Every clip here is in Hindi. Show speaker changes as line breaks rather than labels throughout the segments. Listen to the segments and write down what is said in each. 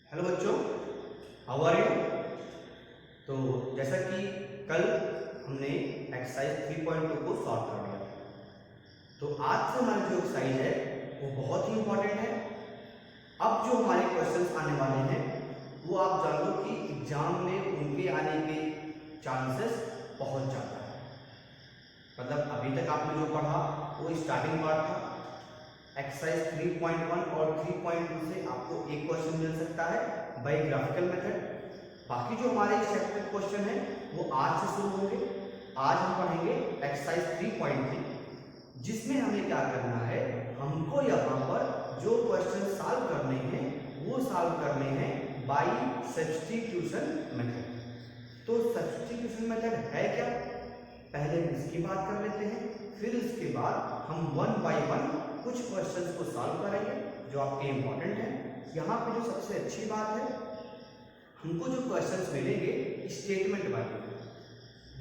हेलो बच्चों, हाउ आर यू। तो जैसा कि कल हमने एक्सरसाइज 3.2 को सॉल्व कर लिया, तो आज से हमारी जो एक्सरसाइज है वो बहुत ही इंपॉर्टेंट है। अब जो हमारे क्वेश्चंस आने वाले हैं वो आप जान लो कि एग्जाम में उनके आने के चांसेस बहुत ज़्यादा है। मतलब अभी तक आपने जो पढ़ा वो स्टार्टिंग पार्ट था। एक्सरसाइज 3.1 और 3.2 से आपको एक क्वेश्चन मिल सकता है बाय ग्राफिकल मेथड। बाकी जो हमारे चैप्टर क्वेश्चन है वो आज से शुरू होंगे। आज हम पढ़ेंगे एक्सरसाइज 3.3, जिसमें हमें क्या करना है, हमको यहाँ पर जो क्वेश्चन सॉल्व करने हैं वो सॉल्व करने हैं बाय सब्स्टिट्यूशन मेथड। तो सब्स्टिट्यूशन मेथड है क्या, पहले इसकी बात कर लेते हैं, फिर इसके बाद हम वन बाय वन कुछ क्वेश्चंस को सॉल्व करेंगे जो आपके इंपॉर्टेंट हैं। यहाँ पे जो सबसे अच्छी बात है, हमको जो क्वेश्चंस मिलेंगे स्टेटमेंट वाले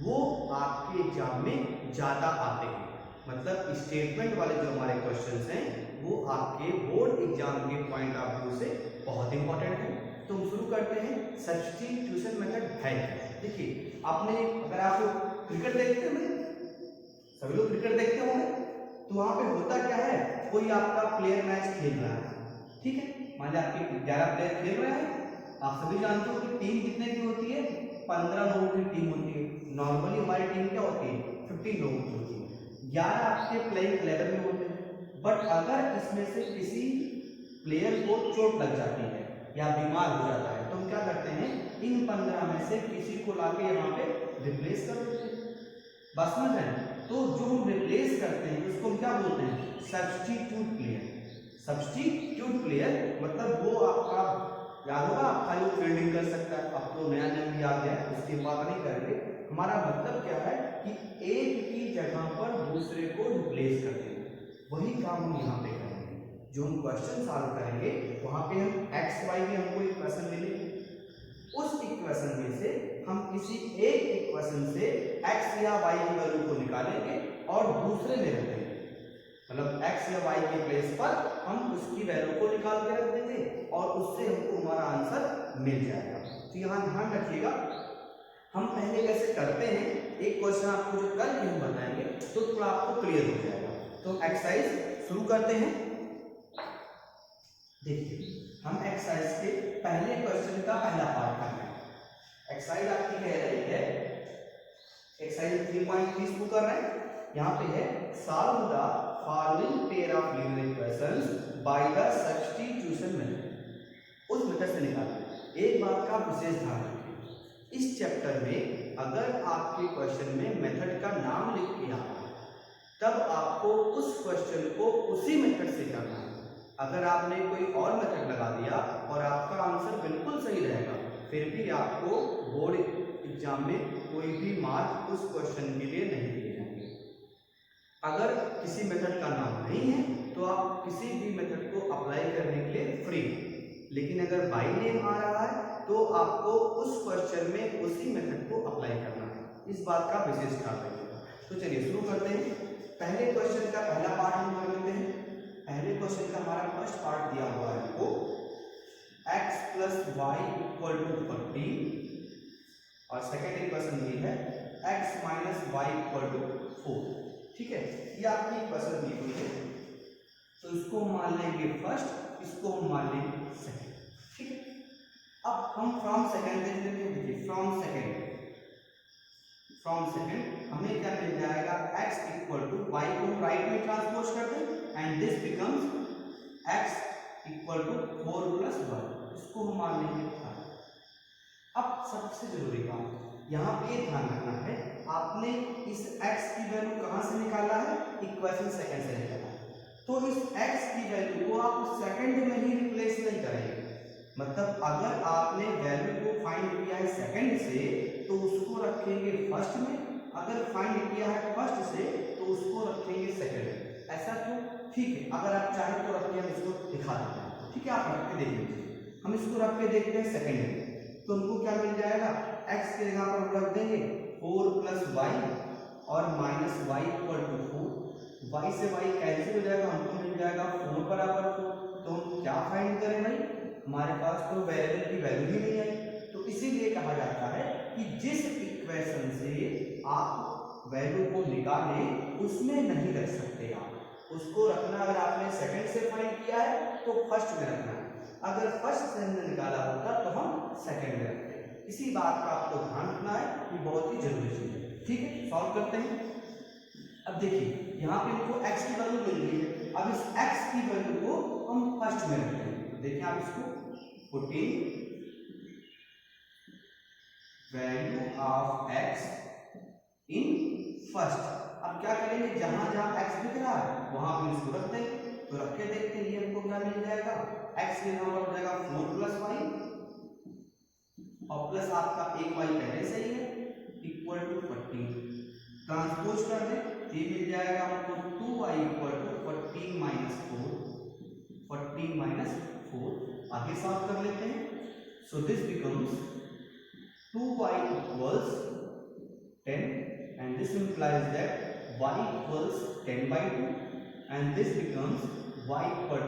वो आपके एग्जाम में ज़्यादा आते हैं। मतलब स्टेटमेंट वाले जो हमारे क्वेश्चंस हैं वो आपके बोर्ड एग्जाम के पॉइंट ऑफ व्यू से बहुत इंपॉर्टेंट है। तो हम शुरू करते हैं। सब्स्टिट्यूशन मेथड है, देखिए आपने, अगर आप क्रिकेट देखते हैं, सभी लोग क्रिकेट देखते होंगे, तो वहां पे होता क्या है, कोई आपका प्लेयर मैच खेल रहा है, ठीक है, मान लीजिए आपके 11 प्लेयर खेल रहे हैं। आप सभी जानते हो कि टीम कितने की होती है, 15 लोगों की टीम होती है। नॉर्मली हमारी टीम क्या होती है, 15 लोगों की होती है। 11 आपके प्लेइंग 11 में होते हैं। बट अगर इसमें से किसी प्लेयर को चोट लग जाती है या बीमार हो जाता है, तो हम क्या करते हैं, इन 15 में से किसी को लाके यहाँ पे रिप्लेस कर देते हैं। बस समझ रहे हैं। तो जो हम रिप्लेस करते हैं उसको हम क्या बोलते हैं, सब्स्टिट्यूट प्लेयर। सब्स्टिट्यूट प्लेयर मतलब वो आपका, याद होगा आप खाली फील्डिंग कर सकता है, आपको नया नेम याद है, उसकी बात नहीं करेंगे। हमारा मतलब क्या है कि एक की जगह पर दूसरे को रिप्लेस करते हैं, वही काम हम यहाँ पे करेंगे। जो हम क्वेश्चन सॉल्व करेंगे वहां पे हम एक्स वाई में हमको इक्वेशन मिलेगी, उस इक्वेशन में से हम किसी एक इक्वेशन से x या y की वैल्यू को निकालेंगे और दूसरे में रख देंगे। मतलब x या y के प्लेस पर हम उसकी वैल्यू को निकाल के रख देंगे और उससे हमको हमारा आंसर मिल जाएगा। तो यहाँ ध्यान रखिएगा, हम पहले कैसे करते हैं, एक क्वेश्चन आपको जो कल हम बताएंगे तो थोड़ा आपको क्लियर हो जाएगा। तो एक्सरसाइज शुरू करते हैं। देखिए हम एक्सरसाइज के पहले क्वेश्चन का पहला पार्ट कर रहे हैं। एक्सरसाइज आपकी कह रही है, एक्सरसाइज 3.3 शुरू कर रहे हैं। यहाँ पे है, solve the following pair of linear equations by the substitution method. उस मेथड से निकालें। एक बात का विशेष ध्यान रखें, इस चैप्टर में अगर आपके क्वेश्चन में मेथड का नाम लिख के आता है तब आपको उस क्वेश्चन को उसी मेथड से करना है। अगर आपने कोई और मेथड लगा दिया और आपका आंसर बिल्कुल सही रहेगा, फिर भी आपको बोर्ड एग्जाम में कोई भी मार्क उस क्वेश्चन के लिए नहीं दिए जाएंगे। अगर किसी मेथड का नाम नहीं है तो आप किसी भी मेथड को अप्लाई करने के लिए फ्री, लेकिन अगर बाय नेम आ रहा है तो आपको उस क्वेश्चन में उसी मेथड को अप्लाई करना है। इस बात का विशेष ध्यान रखिएगा। तो चलिए शुरू करते हैं। पहले क्वेश्चन का पहला पार्ट हम कर लेते हैं। पहले क्वेश्चन का हमारा फर्स्ट पार्ट दिया हुआ है आपको, x + y = 40 और सेकेंड इक्वेशन दी है x - y = 4। ठीक है, ये आपकी इक्वेशन दी हुई है, तो इसको हम मान लेंगे फर्स्ट, इसको हम मान लेंगे सेकेंड। ठीक है, अब हम फ्रॉम सेकेंड देख लेते हैं। देखिए फ्रॉम सेकेंड हमें क्या मिल जाएगा, x = y को हम राइट में ट्रांसपोज कर दें एंड दिस बिकम्स x = 4 + 1, इसको हम मान लेंगे 5। अब सबसे जरूरी बात यहाँ पे ध्यान रखना है, आपने इस x की वैल्यू कहाँ से निकाला है, इक्वेशन सेकंड से निकाला है। तो इस x की वैल्यू को आप सेकंड में ही रिप्लेस नहीं करेंगे। मतलब अगर आपने वैल्यू को फाइंड किया है सेकंड से तो उसको रखेंगे फर्स्ट में, अगर फाइंड किया है फर्स्ट से तो उसको रखेंगे सेकंड में। ऐसा क्यों, ठीक है, अगर आप चाहें तो रखिए, हम इसको दिखा देते हैं। ठीक है, आप रख के देख लीजिए। हम इसको रख के देखते हैं सेकंड में, तो हमको क्या मिल जाएगा, x के जगह पर रख देंगे 4 + y और -y = 4। y से y कैंसिल हो जाएगा, हमको मिल जाएगा 4 = 4। तो हम क्या फाइंड करें भाई, हमारे पास तो वेरिएबल की वैल्यू ही नहीं आई, तो इसीलिए कहा जाता है कि जिस इक्वेशन से आप वैल्यू को निकालें उसमें नहीं रख सकते आप उसको रखना। अगर आपने सेकंड से फाइंड किया है तो फर्स्ट में रखना है, अगर फर्स्ट से हमने निकाला होता तो हम सेकंड में रखते हैं। इसी बात का आपको ध्यान रखना है, ये बहुत ही जरूरी चीज है। ठीक है, सॉल्व करते हैं। अब देखिए यहाँ पे इनको x की वैल्यू मिल रही है, अब इस x की वैल्यू को हम फर्स्ट में रखते हैं। तो देखिए आप इसको putting value of x in first. अब क्या करेंगे, जहां जहां x दिख रहा है वहां पे इसको रख देंगे। तो रख के देखते हैं ये हमको क्या मिल जाएगा, x के यहाँ पर हो जाएगा 4 + y और प्लस आपका एक y पहले से ही है इक्वल टू 14। ट्रांसपोज कर दें तो ये मिल जाएगा हमको 2y = 14 - 4, 14 - 4। आगे सॉल्व कर लेते हैं। सो this becomes 2y = 10 and this implies that y = 10/2 and this becomes y = 5।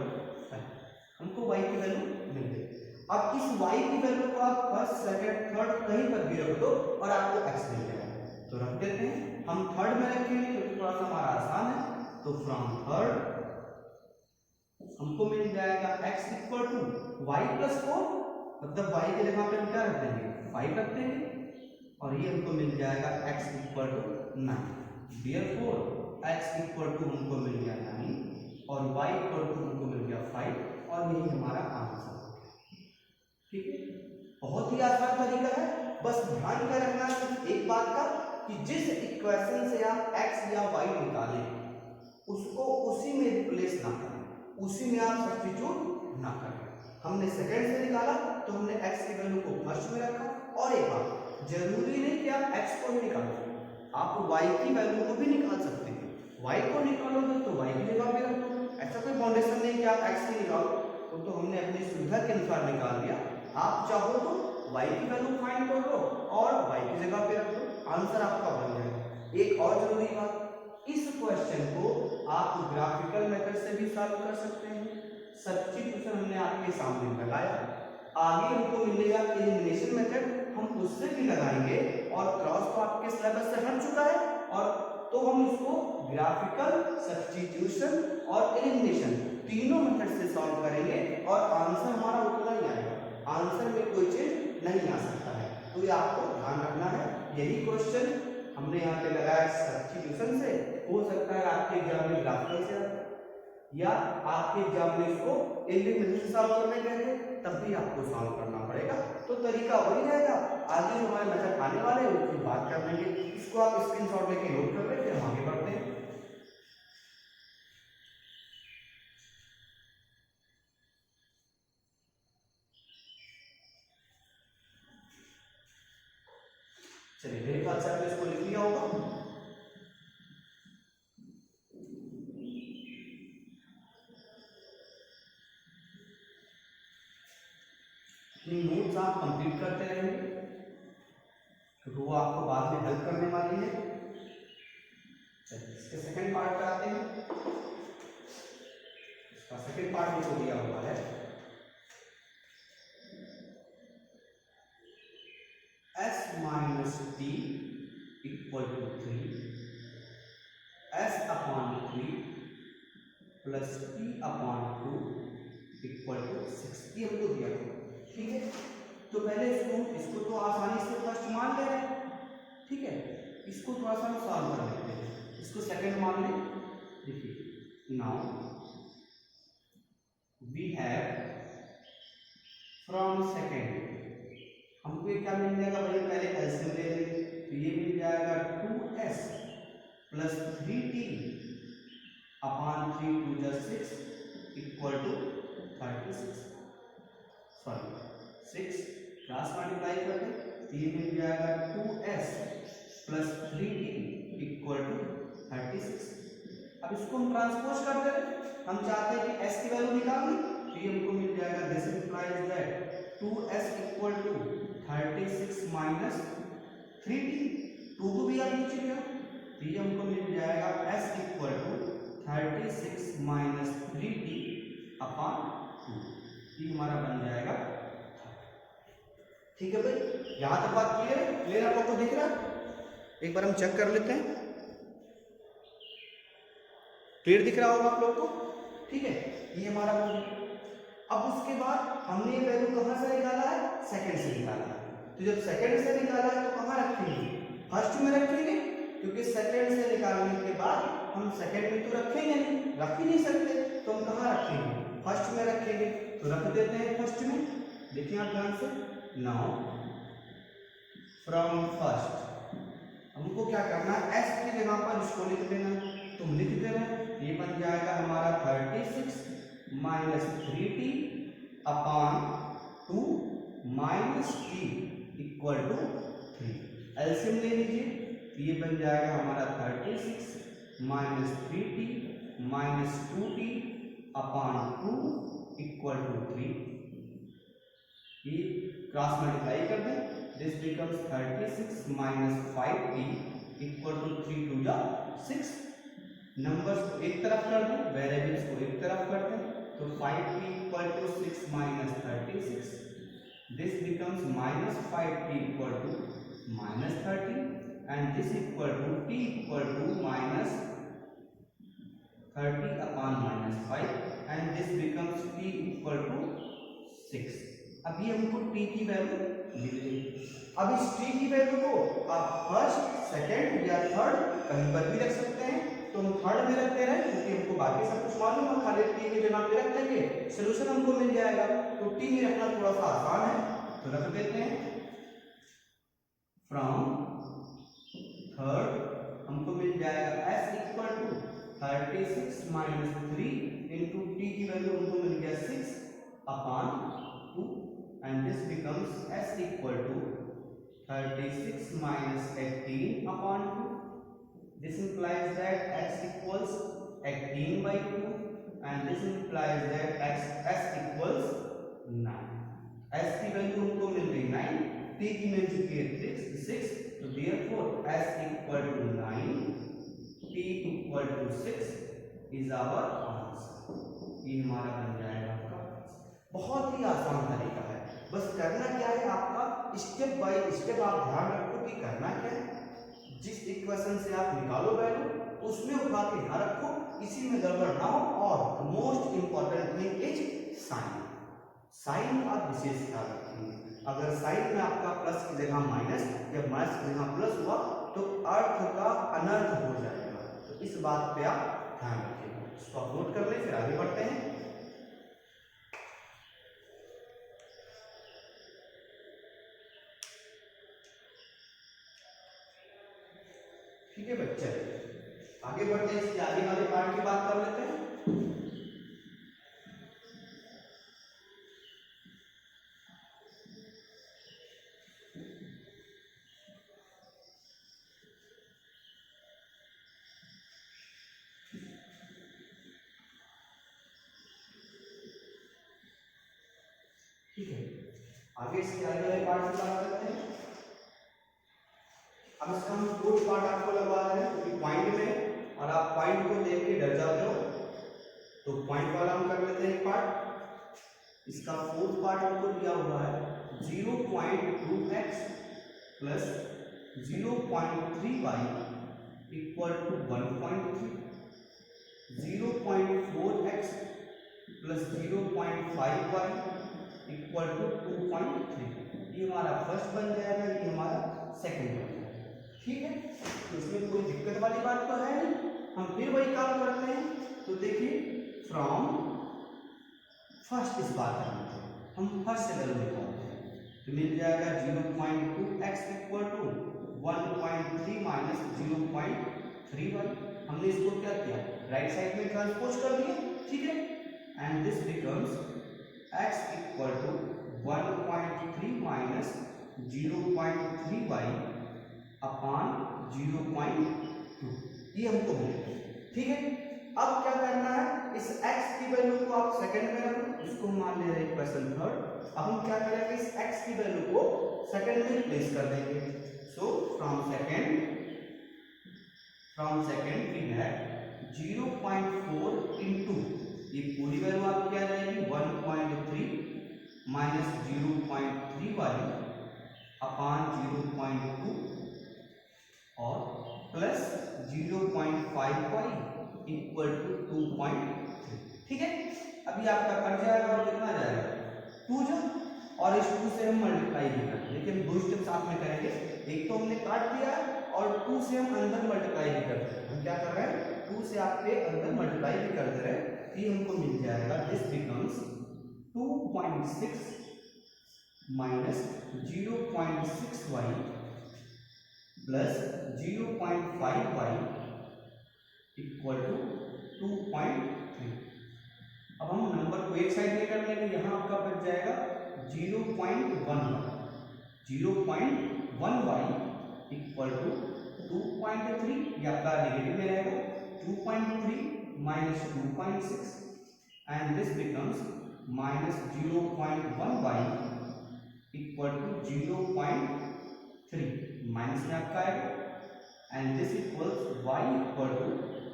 हमको y की वैल्यू मिल गई। अब इस y की वैल्यू को आप फर्स्ट सेकंड थर्ड कहीं पर भी रख दो और आपको x मिल जाएगा। तो रख देते हैं, हम थर्ड में रखेंगे क्योंकि थोड़ा सा हमारा आसान है। तो फ्रॉम थर्ड हमको मिल जाएगा x = y + 4, मतलब y की जगह पे हम क्या रख देंगे, 5 रख देंगे और ये हमको मिल जाएगा x = 9। Therefore x = हमको मिल गया 9 और y = हमको मिल गया 5 और यही हमारा आंसर हो गया। ठीक है, बहुत ही आसान तरीका है। बस ध्यान क्या रखना है सिर्फ एक बात का कि जिस इक्वेशन से आप x या y निकालें उसको उसी में रिप्लेस ना करें, उसी में आप सब्स्टिट्यूट ना करें। हमने सेकंड से निकाला तो हमने x की वैल्यू को फर्स्ट में रखा। और एक बात, जरूरी नहीं कि आप x को ही निकालो, आप y की वैल्यू को भी निकाल सकते हैं। y को निकालोगे तो y की जगह पे रख दो, ऐसा कोई बाउंडेशन नहीं कि आप x की निकालो। तो हमने अपनी सुविधा के अनुसार निकाल लिया। आप चाहो तो y की वैल्यू फाइंड कर लो और y की जगह पे रख दो, आंसर आपका बन जाएगा। एक और जरूरी बात, इस क्वेश्चन को आप ग्राफिकल मेथड से भी सॉल्व कर सकते हैं। सब्स्टिट्यूशन हमने आपके सामने लगाया, आगे हमको मिलेगा एलिमिनेशन मेथड, हम उससे भी लगाएंगे। और क्रॉस तो आपके सिलेबस से हट चुका है, और तो हम इसको ग्राफिकल, सब्स्टिट्यूशन और एलिमिनेशन तीनों मेथड से सॉल्व करेंगे और आंसर हमारा उतना ही आएगा। आंसर में कोई चेंज नहीं आ सकता है, तो ये आपको ध्यान रखना है। यही क्वेश्चन हमने यहाँ पे लगाया सब्स्टिट्यूशन से, हो सकता है आपके एग्जाम में ग्राफिकल से आता या आपके एग्जाम में इसको एलिमिनेशन से सॉल्व करने कहते हैं, तब भी आपको सॉल्व करना पड़ेगा। तो तरीका वही रहेगा। आगे जो हमारे मेथड आने वाले हैं उसकी बात कर लेंगे। इसको आप स्क्रीनशॉट लेके नोट कर लें, फिर हम आगे बढ़ते हैं। चलिए, मेरे ख्याल से आपने इसको लिख लिया होगा। नोट्स आप कंप्लीट करते रहेंगे क्योंकि वो आपको बाद में हेल्प करने वाली है। चलिए, इसके सेकंड पार्ट पे आते हैं। इसका सेकंड पार्ट मुझे दिया हुआ है s - t = 3, s/3 + t/2 = 6, ये हमको दिया हुआ। ठीक है, तो पहले इसको तो आसानी से फर्स्ट मान ले रहे हैं। ठीक है, इसको थोड़ा सा हम सॉल्व कर लेते हैं। इसको सेकंड मान लें। देखिए, now we have from second हमको क्या मिल जाएगा, भाई पहले एलसीएम ले लेंगे। तो ये मिल जाएगा 2s + 3t/3 2 + 6 = 36। Sorry 6 cross multiply कर दें तो ये मिल जाएगा 2s + 3t = 36। अब इसको हम ट्रांसपोज कर दें, हम चाहते हैं कि s की वैल्यू निकालनी, तो ये हमको मिल जाएगा this implies that 2s = 36 - 3t, 2 को भी आप नीचे ले आओ तो ये हमको मिल जाएगा s = 36 - 3t/2, ये हमारा बन जाएगा ठीक है भाई, यहाँ तक बात क्लियर है? क्लियर आप लोग को दिख रहा है? एक बार हम चेक कर लेते हैं। क्लियर दिख रहा होगा आप लोग को? ठीक है, ये हमारा हो गया। अब उसके बाद हमने ये वैल्यू कहाँ से निकाला है? सेकंड से निकाला है। तो जब सेकंड से निकाला है तो कहाँ रखेंगे? फर्स्ट में रखेंगे, क्योंकि सेकंड से निकालने के बाद हम सेकंड में तो रखेंगे नहीं, रख ही नहीं सकते, तो हम कहाँ रखेंगे? फर्स्ट में रखेंगे। तो रख देते हैं फर्स्ट में। देखिए आप ध्यान से, नाउ फ्रॉम फर्स्ट हमको क्या करना है? एस की जगह पर इसको लिख देना। तुम लिख देना, ये बन जाएगा हमारा 36 minus 3t upon 2 minus t equal to 3। LCM ले लीजिए, ये बन जाएगा हमारा 36 minus 3t minus 2t upon 2 equal to 3। ये क्रॉस मल्टीप्लाई कर दें, this becomes 36 minus 5t equal to 3 टू जा 6। नंबर्स को एक तरफ कर दें, वेरिएबल्स को एक तरफ कर दें, तो 5t equal to 6 minus 36, this becomes minus 5t equal to minus 30 and this equal to t equal to minus 30 upon minus 5 and this becomes t equal to 6। अब ये हमको t की वैल्यू मिल गई। अब इस t की वैल्यू को आप फर्स्ट, सेकंड या थर्ड कहीं पर भी रख सकते हैं। तो हम थर्ड में रखते रहे, क्योंकि हमको बाकी सब कुछ मालूम है, खाली t की जगह पे रख देंगे, सोल्यूशन हमको मिल जाएगा। तो t में रखना थोड़ा सा आसान है, तो रख देते हैं फ्रॉम थर्ड हमको मिल जाएगा s equal to 36 minus 3 into t की वैल्यू हमको मिल गया 6 upon 2 and this becomes s equal to 36 minus 18 upon 2. This implies that x equals 18 by 2 and this implies that s equals 9. s की वैल्यू हमको मिल गई 9, t की मिल चुकी है 6, तो therefore s equal to 9, t equal to 6 is our answer. ये हमारा बन जाएगा आपका। बहुत ही आसान तरीका है, बस करना क्या है आपका, स्टेप बाय स्टेप आप ध्यान रखो कि करना क्या है। जिस इक्वेशन से आप निकालो वैल्यू उसमें उठा के ध्यान रखो, इसी में गड़बड़ ना हो। और most important thing is sign. Sign का विशेष ख्याल रखेंगे। अगर साइन में आपका प्लस की जगह माइनस या माइनस की जगह प्लस हुआ तो अर्थ का अनर्थ हो जाएगा। तो इस बात पे आप ध्यान रखिएगा। इसको आप नोट कर लें, फिर आगे बढ़ते हैं। ठीक है बच्चे, आगे बढ़ते हैं, इसके आगे वाले पार्ट की बात कर लेते हैं। ठीक है, आगे इसके आगे वाले पार्ट की बात करते हैं। अब इसका हम फोर्थ पार्ट आपको लगवा रहे हैं, क्योंकि पॉइंट में और आप पॉइंट को देख के डर जाते हो, तो पॉइंट वाला हम कर लेते हैं एक पार्ट। इसका फोर्थ पार्ट हमको दिया हुआ है 0.2x plus 0.3y equal to 1.3, 0.4x plus 0.5y equal to 2.3। ये हमारा फर्स्ट बन जाएगा, ये हमारा सेकंड बन जाएगा। ठीक है, तो इसमें कोई दिक्कत वाली बात तो है नहीं। हम फिर वही काम करते हैं। तो देखिए फ्रॉम फर्स्ट इस बात करते हैं, हम फर्स्ट से वैल्यू निकालते हैं, तो मिल जाएगा 0.2x equal to 1.3 minus 0.3y। हमने इसको क्या किया, राइट साइड में ट्रांसपोज कर दिया। ठीक है, and this becomes x equal to 1.3 minus 0.3y upon 0.2। ये हमको मिलेगा। ठीक है, अब क्या करना है, इस x की वैल्यू को आप सेकंड में रखो, इसको मान ले रहे हैं इक्वेशन थर्ड। अब हम क्या करेंगे, इस x की वैल्यू को सेकंड में प्लेस कर देंगे। So from second we have 0.4 into, ये पूरी वैल्यू आपकी आ जाएगी 1.3 माइनस 0.3y अपान 0.2 और प्लस 0.5y इक्वल टू 2.3। ठीक है, अभी आपका कट जाएगा और कितना जाएगा 2 जो, और इस 2 से हम मल्टीप्लाई भी करते हैं। देखिए हम 2 स्टेप साथ में करेंगे, एक तो हमने काट दिया और 2 से हम अंदर मल्टीप्लाई भी करते हैं। हम क्या कर रहे हैं, 2 से आपके अंदर मल्टीप्लाई भी कर दे रहे हैं, तो ये हमको मिल जाएगा this becomes 2.6 minus 0.6y plus 0.5y equal to 2.3। अब हम नंबर को एक साइड लेकर लेंगे, यहाँ आपका बच जाएगा 0.1y इक्वल टू 2.3, ये आपका नेगेटिव में रहेगा, 2.3 minus 2.6 and this becomes minus 0.1y equal to 0.3, minus में आपका आएगा and this equals y equal to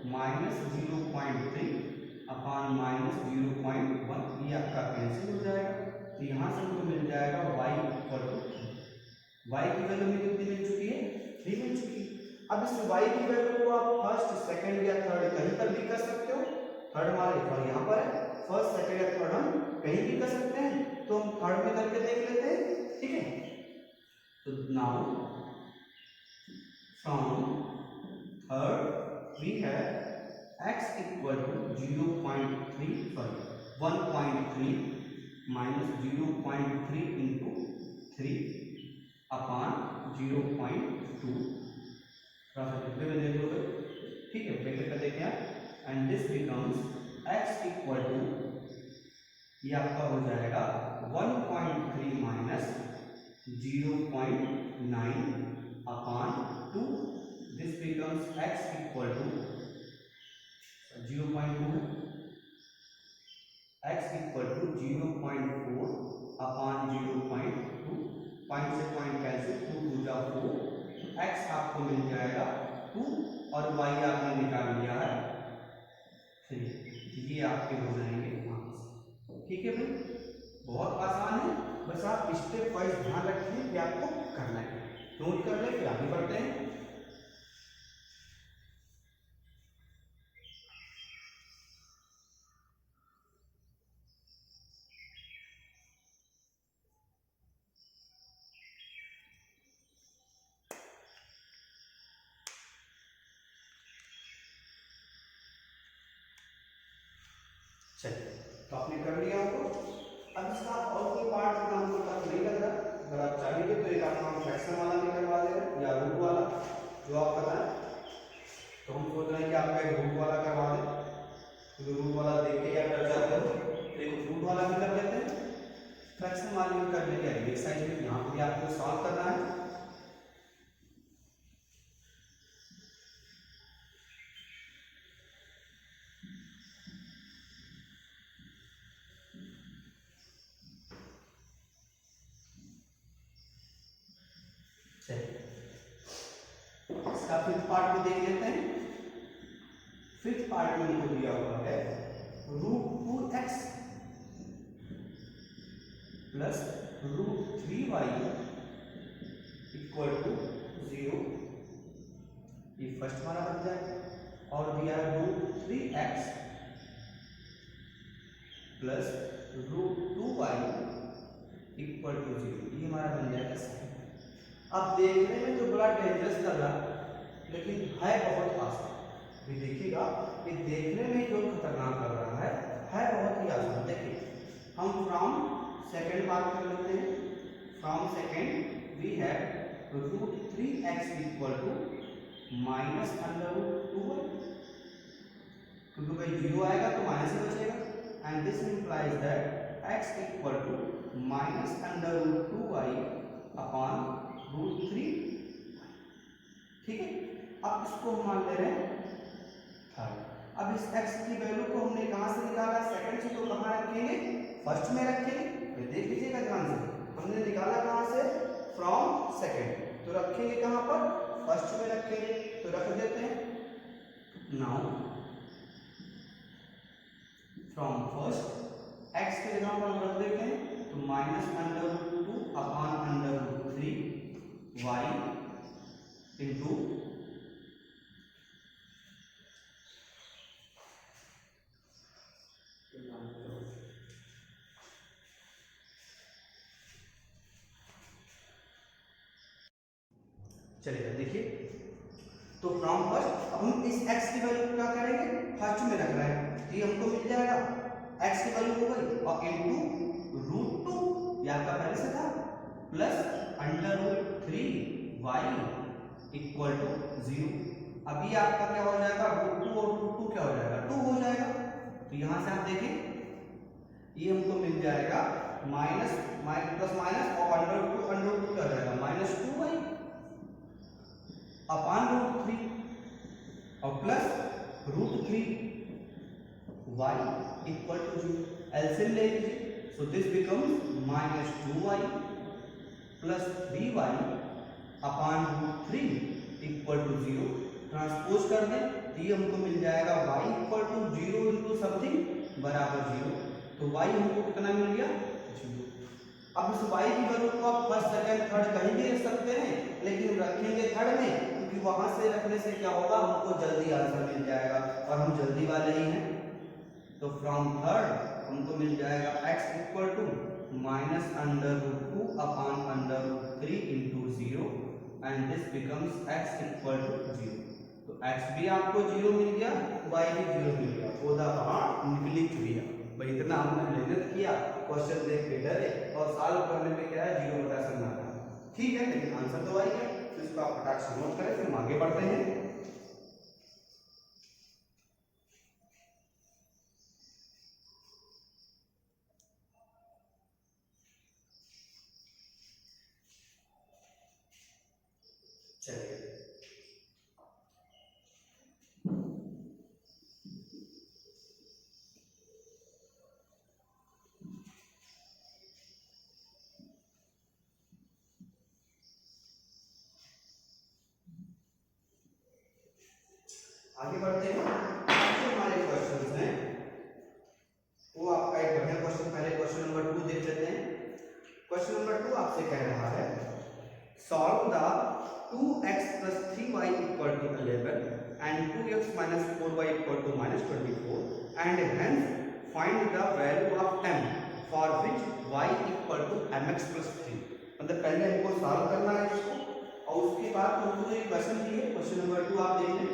minus 0.3 upon minus 0.1, ये आपका कैंसिल हो जाएगा। तो यहाँ से हमको मिल जाएगा y इक्वल टू 3। y की वैल्यू में कितनी मिल चुकी है, 3 मिल चुकी है। अब इस y की वैल्यू को आप फर्स्ट, सेकंड या थर्ड कहीं पर भी कर सकते हो। थर्ड हमारे और यहाँ पर है, फर्स्ट, सेकंड या थर्ड हम कहीं भी कर सकते हैं, तो हम थर्ड में करके देख लेते हैं। ठीक है, तो now from third we have x equal to 1.3 minus 0.3 into 3 upon 0.2, थोड़ा सा डिस्प्ले में देख लोगे। ठीक है, ब्रैकेट कर देते हैं and this becomes x equal to, ये आपका हो जाएगा 1.3 minus 0.9 upon 2, this becomes x equal to 0.2, x equal to 0.4 upon 0.2, point से पॉइंट कैंसिल, 2 2 जा 4, x आपको मिल जाएगा 2 और y आपने निकाल लिया है 3, ये आपके हो जाएंगे आंसर। ठीक है भाई, बहुत आसान है, बस आप स्टेप वाइज ध्यान रखिए कि आपको करना है, नोट कर ले, फिर आगे बढ़ते हैं। चलिए, तो आपने कर लिया हमको। अब इसका और कोई पार्ट करना हमको टफ नहीं लग रहा, अगर आप चाहेंगे तो एक आप काम फ्रैक्शन वाला भी करवा दे रहे या रूट वाला, जो आप बताएं। तो हम सोच रहे हैं कि आपका एक रूट वाला करवा दें, क्योंकि रूट वाला देख के या डर जाते हो, तो एक रूट वाला भी कर लेते हैं। फ्रैक्शन वाले भी कर लेंगे अगले एक्सरसाइज में, यहाँ पर भी आपको सॉल्व करना है। इसका फिफ्थ पार्ट में देख लेते हैं। फिफ्थ पार्ट में हमको दिया हुआ है √2x plus √3y equal to 0, ये फर्स्ट हमारा बन जाएगा, और दिया है √3x plus √2y equal to 0, ये हमारा बन जाएगा सेकंड। अब देखने में तो बड़ा डेंजरस लग रहा, लेकिन है बहुत आसान। ये देखिएगा, ये देखने में जो खतरनाक लग रहा है बहुत ही आसान। देखिए, हम फ्रॉम सेकंड बात कर लेते हैं। From second we have √3x equal to minus √2y, क्योंकि भाई 0 आएगा तो माइनस ही बचेगा, and this implies that x equal to minus √2y upon √3। ठीक है, अब इसको हम मान ले रहे हैं थर्ड। अब इस x की वैल्यू को हमने कहां से निकाला, सेकंड से, तो कहां रखेंगे, फर्स्ट में रखेंगे। तो देख लीजिएगा ध्यान से, हमने निकाला कहां से, फ्रॉम सेकंड, तो रखेंगे कहां पर, फर्स्ट में रखेंगे, तो रख देते हैं। नाउ फ्रॉम फर्स्ट x के जगह पर रख देते हैं, तो माइनस √2 अपॉन √3 चलेगा। देखिए, तो फ्रॉम फर्स्ट अब हम इस x की वैल्यू क्या करेंगे, फर्स्ट में रख रहे हैं, तो ये हमको मिल जाएगा x की वैल्यू हो गई और इनटू रूट 2 ये आपका पहले से था plus under root 3y equal to 0। अभी आपका क्या हो जाएगा, रूट 2 और रूट 2 क्या हो जाएगा, 2 हो जाएगा। तो यहां से आप देखें ये हमको मिल जाएगा माइनस प्लस माइनस और अंडर रूट क्या हो जाएगा माइनस 2y अपान रूट 3 और plus root 3y equal to 0। LCM ले लीजिए, so this becomes minus 2y plus 3y upon root 3 equal to 0। Transpose कर दें तो ये हमको मिल जाएगा y equal to 0 into something बराबर 0। तो y हमको कितना मिल गया, 0। अब इस y की वैल्यू को आप फर्स्ट सेकंड थर्ड कहीं भी रख सकते हैं, लेकिन रखेंगे थर्ड में क्योंकि वहां से रखने से क्या होगा, हमको जल्दी आंसर मिल जाएगा और हम जल्दी वाले ही हैं। तो फ्रॉम थर्ड हमको मिल जाएगा x equal to minus under root 2 upon under root 3 into 0 and this becomes x equal to 0। तो x भी आपको 0 मिल गया, y भी 0 मिल गया, पौधा वहां निकली चुकी है। भाई इतना हमने मेहनत किया, क्वेश्चन देख के डरे और सॉल्व करने में क्या है 0 बटा से ना था, ठीक है, लेकिन आंसर तो वही है। तो इसको आप फटाक से नोट करें, फिर हम आगे बढ़ते हैं। चलिए आगे बढ़ते हैं। जो हमारे क्वेश्चंस हैं वो आपका एक बढ़िया क्वेश्चन, पहले क्वेश्चन नंबर 2 देख लेते हैं। क्वेश्चन नंबर 2 आपसे कह रहा है solve the 2x plus 3y equal to 11 and 2x minus 4y equal to minus 24 and hence find the value of m for which y equal to mx plus 3। मतलब पहले हमको सॉल्व करना है इसको और उसके बाद हमको जो क्वेश्चन दी है, क्वेश्चन नंबर 2 आप देख लें।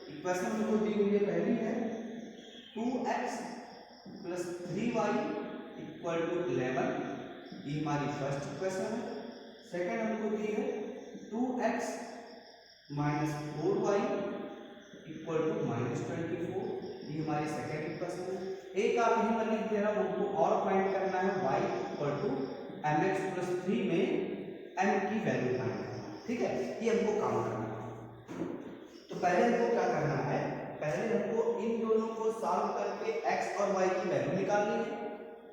इक्वेशन हमको दी हुई है, पहली है 2x plus 3y equal to 11, ये हमारी फर्स्ट इक्वेशन है। सेकंड हमको दी है 2x minus 4y equal to minus 24, ये हमारी सेकंड इक्वेशन है। एक आप यहीं पर लिख दे रहा हूं, हमको और फाइंड करना है y equal to mx plus 3 में m की वैल्यू फाइंड करना है, ठीक है, ये हमको काम करना है। तो पहले हमको क्या करना है, पहले हमको इन दोनों को सॉल्व करके x और y की वैल्यू निकालनी है।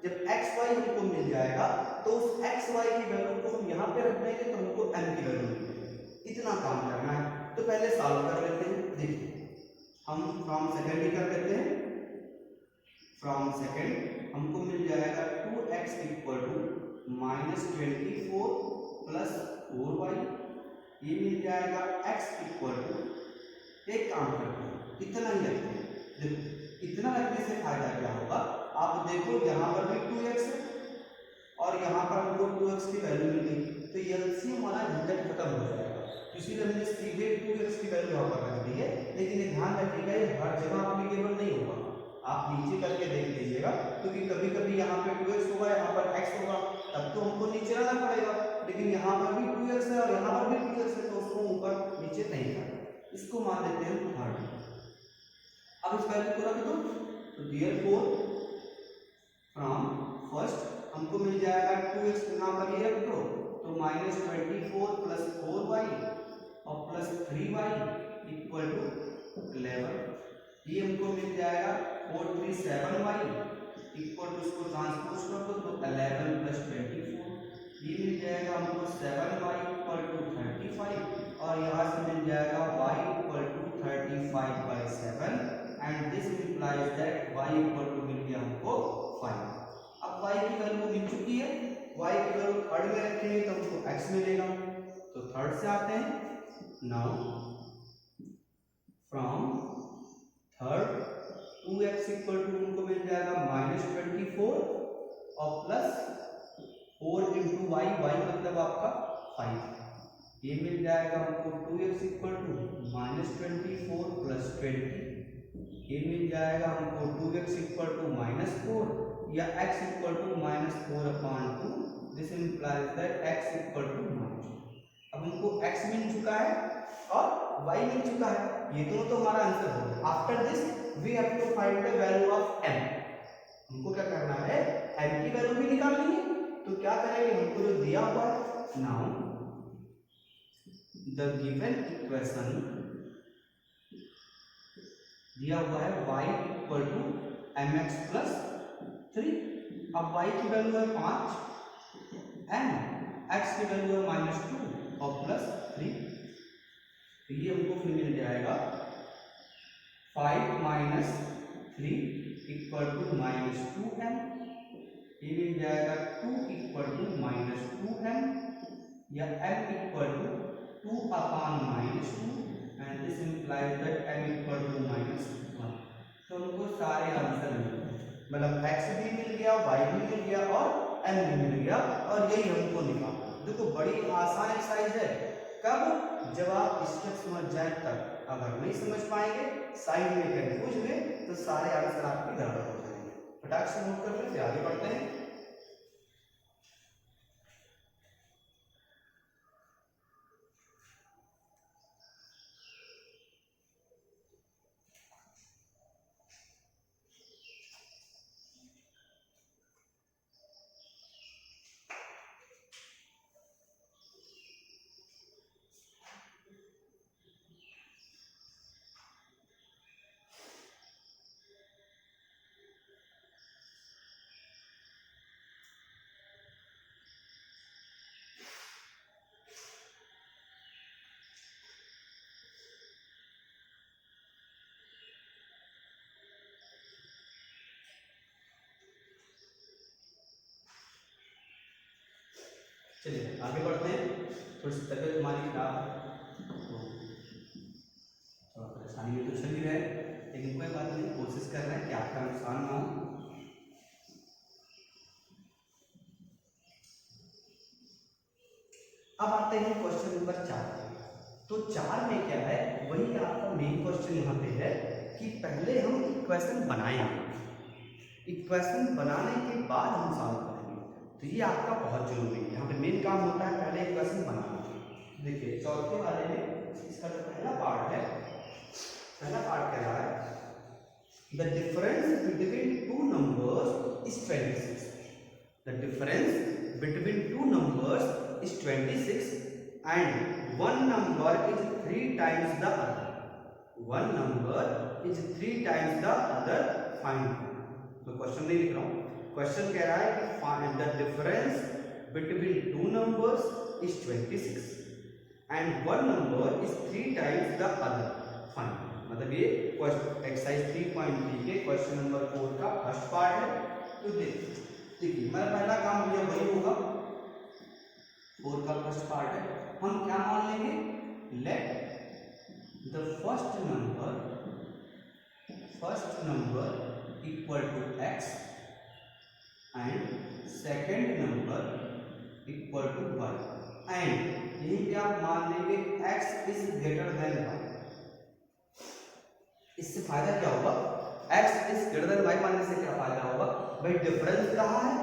जब x y हमको मिल जाएगा तो उस x y की वैल्यू को हम यहाँ पे रख देंगे तो हमको m की वैल्यू मिल जाएगी। इतना काम करना है, तो पहले सॉल्व कर लेते हैं। देखिए हम फ्रॉम सेकंड ही कर लेते हैं। फ्रॉम सेकंड हमको मिल जाएगा 2x equal to minus 24 plus 4y, ये मिल जाएगा x इक्वल टू, एक काम करते हैं इतना ही रखते हैं। देखो इतना रखने से फायदा क्या होगा, आप देखो यहाँ पर भी 2x है और यहाँ पर हमको 2x की वैल्यू मिल गई, तो एलसीएम वाला झंझट खत्म हो जाएगा। इसीलिए हमने सीधे 2x की वैल्यू यहाँ पर रख दी है, लेकिन ये ध्यान रखिएगा ये हर जगह एप्लीकेबल नहीं होगा। आप नीचे करके देख लीजिएगा, क्योंकि कभी कभी यहाँ पे 2x होगा, यहाँ पर x होगा, तब तो हमको नीचे लाना पड़ेगा, लेकिन यहाँ पर भी 2x है और यहाँ पर भी 2x है, तो उसको ऊपर नीचे नहीं करना। इसको मान लेते हैं थर्ड। अब इस वैल्यू को रख दो, तो देयरफॉर फ्रॉम फर्स्ट हमको मिल जाएगा 2x यहाँ पर ये रख दो, तो माइनस 24 प्लस 4y और प्लस 3y इक्वल टू 11, ये हमको मिल जाएगा 437y इक्वल टू, उसको ट्रांसपोज कर दो तो 11 प्लस 24, ये मिल जाएगा हमको 7y इक्वल टू 35 और यहाँ से मिल जाएगा y equal to 35/7 and this implies that y equal to मिल गया हमको 5। अब y की वैल्यू मिल चुकी है, y की वैल्यू थर्ड में रखेंगे तो हमको x मिलेगा। तो थर्ड से आते हैं, now from third 2x equal to हमको मिल जाएगा माइनस 24 और प्लस 4 इंटू वाई, वाई मतलब आपका 5, ये मिल जाएगा हमको 2x इक्वल टू -24 प्लस 20। ये मिल जाएगा हमको 2x इक्वल टू -4 या x equal to -4/2। This implies that x equal to -2। अब हमको x मिल चुका है और y मिल चुका है, ये दोनों तो हमारा आंसर होगा। After this we have to find the value of m। हमको क्या करना है, m की वैल्यू भी निकालनी है। तो क्या करेंगे, हमको जो दिया हुआ है, नाउ द गिवन इक्वेशन दिया हुआ है y equal to mx plus 3। अब y की वैल्यू है 5, m x की वैल्यू है -2 और प्लस 3। तो ये हमको फिर मिल जाएगा 5 माइनस 3 इक्वल टू -2m। ये मिल जाएगा 2 इक्वल टू -2m या m equal to 2/-2 and this implies that m equal to -1। तो हमको सारे आंसर मिल गए, मतलब x भी मिल गया, y भी मिल गया और m भी मिल गया, और यही हमको निकालना। देखो बड़ी आसान एक्सरसाइज है। कब, जब आप स्टेप समझ जाए तब। अगर नहीं समझ पाएंगे, साइड में कंफ्यूज हुए, तो सारे आंसर आपके गड़बड़ हो जाएंगे। फटाक से नोट कर लेते, आगे बढ़ते हैं। चलिए आगे बढ़ते हैं। थोड़ी सी तबीयत हमारी खराब है, तो थोड़ा परेशानी में तो चल ही रहे, लेकिन कोई बात नहीं, कोशिश कर रहे हैं कि आपका नुकसान ना हो। अब आते हैं क्वेश्चन नंबर 4। तो 4 में क्या है, वही आपका मेन क्वेश्चन यहाँ पे है कि पहले हम इक्वेशन बनाएंगे, इक्वेशन बनाने के बाद हम सॉल्व करेंगे। तो ये आपका बहुत जरूरी है। यहाँ पे मेन काम होता है पहले इक्वेशन बनाना। देखिए चौथे वाले में इसका जो पहला पार्ट है, पहला पार्ट कह रहा है the difference between two numbers is 26। The difference between two numbers is 26 and one number is 3 times the other. One number is 3 times the other, find. तो क्वेश्चन नहीं लिख रहा हूं, क्वेश्चन कह रहा है कि find the difference between two numbers is 26 and one number is 3 times the other, find. मतलब ये एक्सरसाइज 3.3 के क्वेश्चन नंबर 4 का फर्स्ट पार्ट है। तो देखिए मेरा पहला काम भैया वही होगा, 4 का फर्स्ट पार्ट है। हम क्या मान लेंगे, let the first number equal to x and second number equal to y, and यही पे आप मान लेंगे x is greater than y। इससे फायदा क्या होगा, x is greater than y मानने से क्या फायदा होगा, भाई डिफरेंस कहाँ है,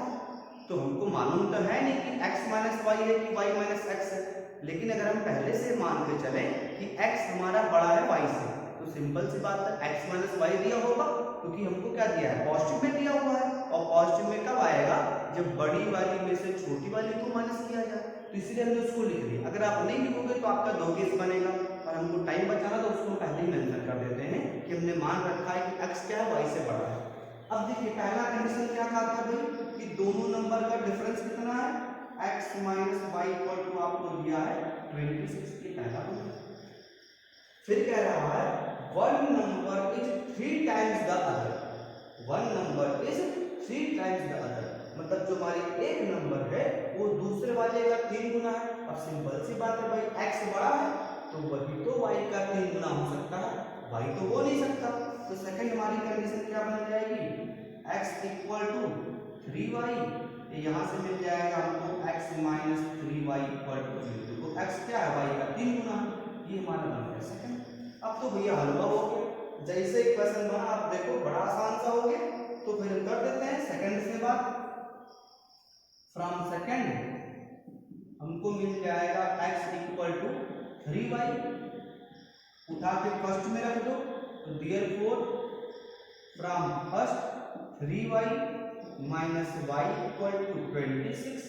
तो हमको मालूम तो है नहीं कि x माइनस वाई है कि y माइनस एक्स है। लेकिन अगर हम पहले से मान के चले कि x हमारा बड़ा है y से, तो सिंपल सी बात है x माइनस वाई दिया होगा, क्योंकि हमको क्या दिया है, पॉजिटिव में दिया हुआ है। और पॉजिटिव में कब आएगा, जब बड़ी वाली में से छोटी वाली को माइनस किया जाए। तो इसीलिए हमने उसको लिख दिया। अगर आप नहीं लिखोगे तो आपका 2 केस बनेगा, और हमको टाइम बचाना तो उसको पहले ही मेंशन कर देते हैं कि हमने मान रखा है कि x क्या है, y से बड़ा है। अब देखिए पहला कंडीशन क्या कहा था भाई, कि दोनों नंबर का डिफरेंस कितना है, x minus Y equal to आपको दिया है 26, ये पहला हो गया। फिर कह रहा है one number is 3 times the other, one number is 3 times the other, मतलब जो हमारी एक नंबर है वो दूसरे वाले का 3 गुना है। अब सिंपल सी बात है भाई, x बड़ा है तो वही तो y का 3 गुना हो सकता है, y तो हो नहीं सकता। तो सेकंड हमारी कंडीशन क्या बन जाएगी, x इक्वल टू 3y, यहाँ से मिल जाएगा हमको x minus 3y equal to 0। x क्या है y का 3 गुना, ये हमारा बन गया सेकंड। अब तो भैया हलवा हो गया, जैसे इक्वेशन बना आप देखो बड़ा आसान सा हो गया। तो फिर कर देते हैं सेकंड से बात। फ्रॉम सेकंड हमको मिल जाएगा x इक्वल टू 3y, उठा के फर्स्ट में रख दो, तो therefore from first 3y minus y equal to 26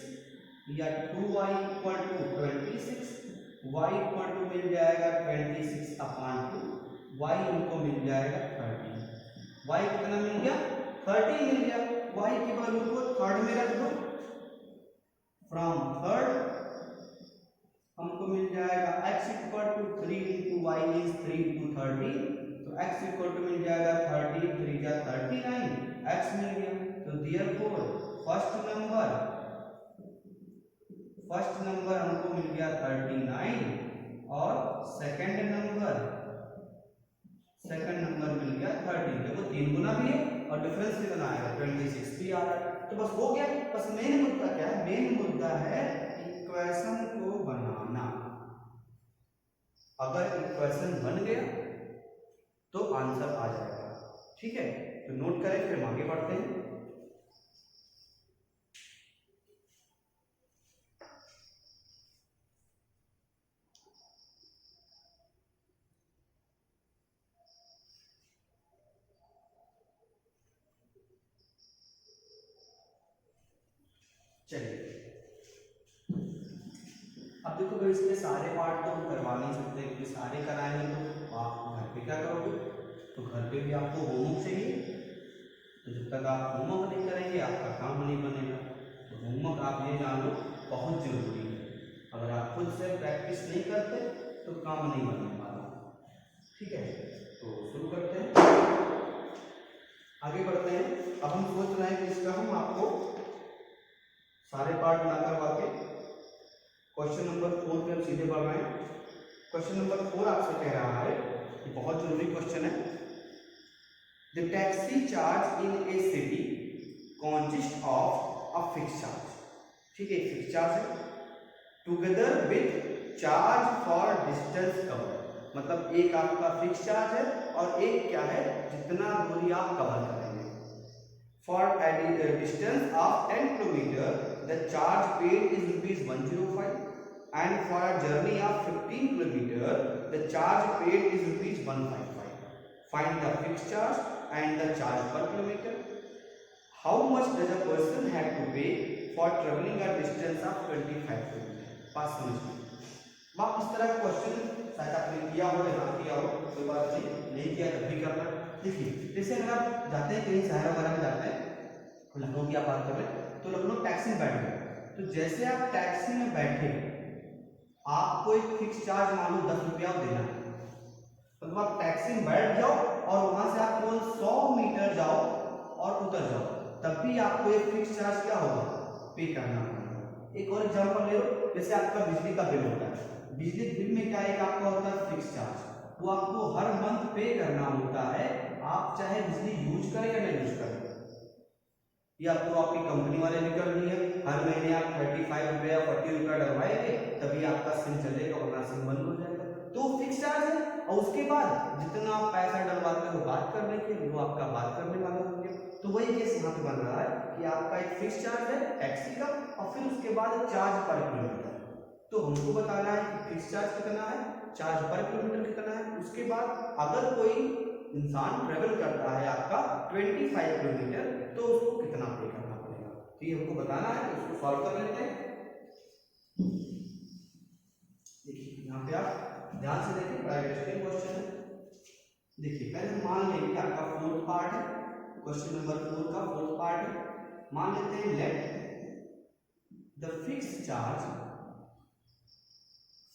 या 2y equal to 26, y equal to मिल जाएगा 26 अपॉन 2, y हमको मिल जाएगा 30। y कितना मिल गया 30 मिल गया। y की वैल्यू को थर्ड में रख दो, फ्रॉम थर्ड हमको मिल जाएगा x equal to 3 into Y is 3 into 30, तो x इक्वल टू मिल जाएगा 30 3 जा 39, x मिल गया। तो देयरफॉर फर्स्ट नंबर हमको मिल गया 39 और सेकंड नंबर मिल गया 30। देखो 3 गुना भी है और डिफरेंस कितना आएगा 26 भी आ रहा है। तो बस हो गया। बस मेन मुद्दा क्या है, मेन मुद्दा है इक्वेशन को बनाना। अगर इक्वेशन बन गया तो आंसर आ जाएगा। ठीक है, तो नोट करें, फिर आगे बढ़ते हैं। चलिए अब देखो भाई, इसके सारे पार्ट तो हम करवा नहीं सकते क्योंकि सारे कराएंगे तो आप घर पे क्या करोगे, तो घर पे भी आपको होमवर्क चाहिए। तो जब तक आप होमवर्क नहीं करेंगे आपका काम नहीं बनेगा। तो होमवर्क आप ये जान लो बहुत जरूरी है। अगर आप खुद से प्रैक्टिस नहीं करते तो काम नहीं बनने वाला। ठीक है, तो शुरू करते हैं, आगे बढ़ते हैं। अब हम सोच रहे हैं कि इसका हम आपको सारे पार्ट ना करवा के क्वेश्चन नंबर 4 पे हम सीधे बढ़ रहे हैं। क्वेश्चन नंबर 4 आपसे कह रहा है, ये बहुत जरूरी क्वेश्चन है। The taxi charge in A city consist of a fix charge. ठीक है, फिक्स चार्ज है together with charge for distance cover. मतलब एक आपका फिक्स चार्ज है और एक क्या है, जितना दूरी आप कवर करेंगे। For a distance of 10 km, the charge paid is ₹105, and for a journey of 15 km, the charge paid is ₹155. Find the fixed charge and the charge per kilometer. How much does a person have to pay for traveling a distance of 25 km? पास समझिए। आप इस तरह का क्वेश्चन शायद आपने किया हो या ना किया हो, कोई बात नहीं किया तब भी करना। देखिए, जैसे अगर आप जाते हैं कहीं शहर वगैरह में जाते हैं, लखनऊ की आप बात कर रहे हैं, तो लखनऊ टैक्सी में बैठ गए। तो जैसे आप टैक्सी में बैठे, आपको एक फिक्स चार्ज मान लो 10 रुपया देना है। मतलब आप टैक्सी में बैठ जाओ और वहां से आप केवल 100 मीटर जाओ और उतर जाओ, तब भी आपको एक फिक्स चार्ज क्या होगा, पे करना पड़ेगा। एक और एग्जांपल ले लो, जैसे आपका बिजली का बिल होता है। बिजली बिल में क्या एक आपका होता है फिक्स चार्ज, वो आपको हर मंथ पे करना होता है, आप चाहे बिजली यूज करें या नहीं यूज करें। या तो आपकी कंपनी वाले भी कर रही है, हर महीने आप 35 रुपये या 40 रुपया डलवाएंगे तभी आपका सिम चलेगा, वरना सिम बंद हो जाएगा। तो फिक्स चार्ज है, और उसके बाद जितना आप पैसा डलवाते हो बात करने के, वो आपका बात करने वाला हो गया। तो वही केस यहाँ पे बन रहा है कि आपका एक फिक्स चार्ज है टैक्सी का, और फिर उसके बाद चार्ज पर किलोमीटर। तो हमको बताना है कि फिक्स चार्ज कितना है, चार्ज पर किलोमीटर कितना है। उसके बाद अगर कोई इंसान ट्रेवल करता है आपका 25 किलोमीटर, तो उसको कितना पे करना पड़ेगा। तो ये हमको बताना है, तो उसको सॉल्व कर लेते हैं। देखिए यहाँ पे आप ध्यान से देखिए, बड़ा इंटरेस्टिंग क्वेश्चन है। देखिए पहले मान लेंगे आपका फोर्थ पार्ट है, क्वेश्चन नंबर 4 का फोर्थ पार्ट है। मान लेते हैं let the fix charge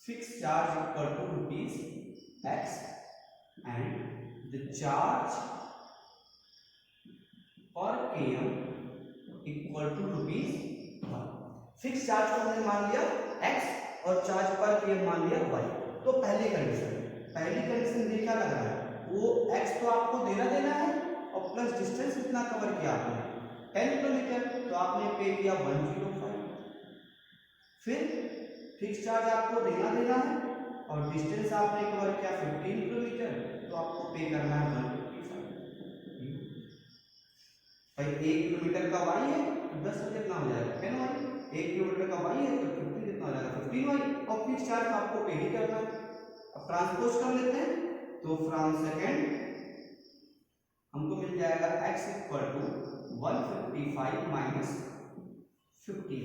equal to ₹x and the charge per km equal to ₹1। Fix charge को हमने मान लिया x और चार्ज पर km मान लिया y। तो पहली कंडीशन देखा लग रहा है, वो x तो आपको देना है और प्लस डिस्टेंस कितना कवर किया आपने 10 किलोमीटर, तो आपने पे किया 105। फिर फिक्स चार्ज आपको देना है और डिस्टेंस आपने कवर किया 15 किलोमीटर, तो आपको पे करना है 155। भाई 1 किलोमीटर का वाई है तो 10 से कितना हो जाएगा 10 वाई, 1 किलोमीटर का वाई है तो 15 कितना हो जाएगा 15 वाई, और फिक्स चार्ज आपको पे ही करना है। अब ट्रांसपोज कर लेते हैं, तो फ्रॉम सेकेंड हमको मिल जाएगा x इक्वल टू 155 माइनस 15।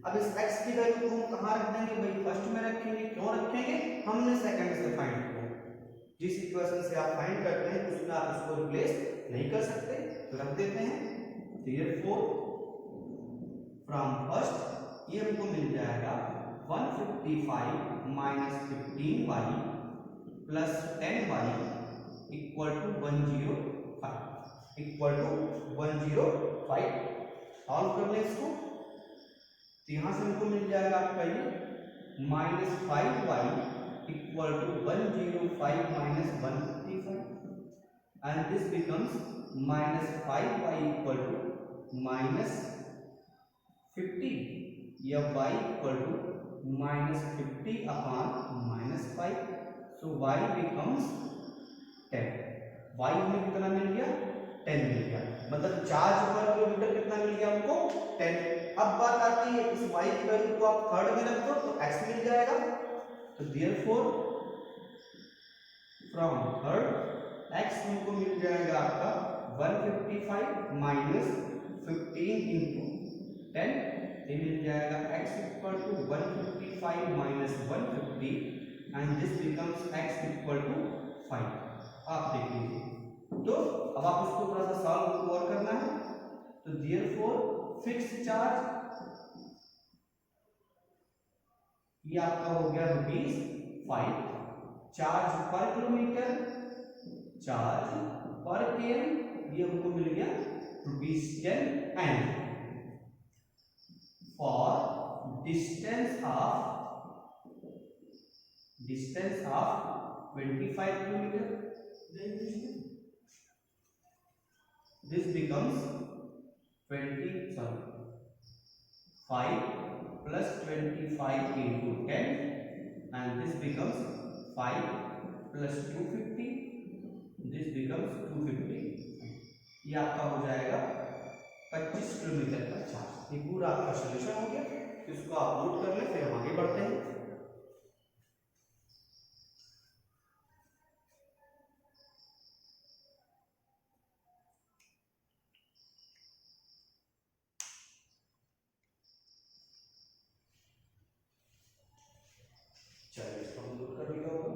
अब इस x की वैल्यू को हम कहाँ रख देंगे भाई, फर्स्ट में रखेंगे। क्यों रखेंगे, हमने सेकंड से फाइंड किया। जिस इक्वेशन से आप फाइंड करते हैं उसमें आप इसको रिप्लेस नहीं कर सकते, तो रख देते हैं। therefore फ्रॉम फर्स्ट ये हमको मिल जाएगा 155 minus 15y plus 10y equal to 105 equal to 105। Solve कर लें इसको, तो यहां से हमको मिल जाएगा आपका ये minus 5y equal to 105 minus 155 and this becomes minus 5y equal to minus 50 या y equal to minus 50 upon minus 5, so y becomes 10। y हमें कितना मिल गया 10 मिल गया, मतलब चार्ज पर किलोमीटर कितना मिल गया हमको 10। अब बात आती है इस y की वैल्यू को आप थर्ड में रख दो तो x मिल जाएगा, तो देयरफॉर फ्रॉम थर्ड x हमको मिल जाएगा आपका 155 माइनस 15 इंटू 10, ये मिल जाएगा x equal to 155 minus 150 and this becomes x equal to 5। आप देख लीजिए, तो अब आप इसको थोड़ा सा सॉल्व और करना है, तो देयरफॉर फिक्स चार्ज ये आपका हो गया ₹5, चार्ज पर किलोमीटर, चार्ज पर km ये हमको मिल गया ₹10 and for distance of 25 kilometre this becomes 5 plus 25 into 10 and this becomes 5 plus 250, this becomes 250। ये आपका हो जाएगा 25 किलोमीटर का चार्ज। ये पूरा आपका सॉल्यूशन हो गया, इसको आप नोट कर लें, फिर हम आगे बढ़ते हैं। चलिए इसको हम दूर कर लिया होगा।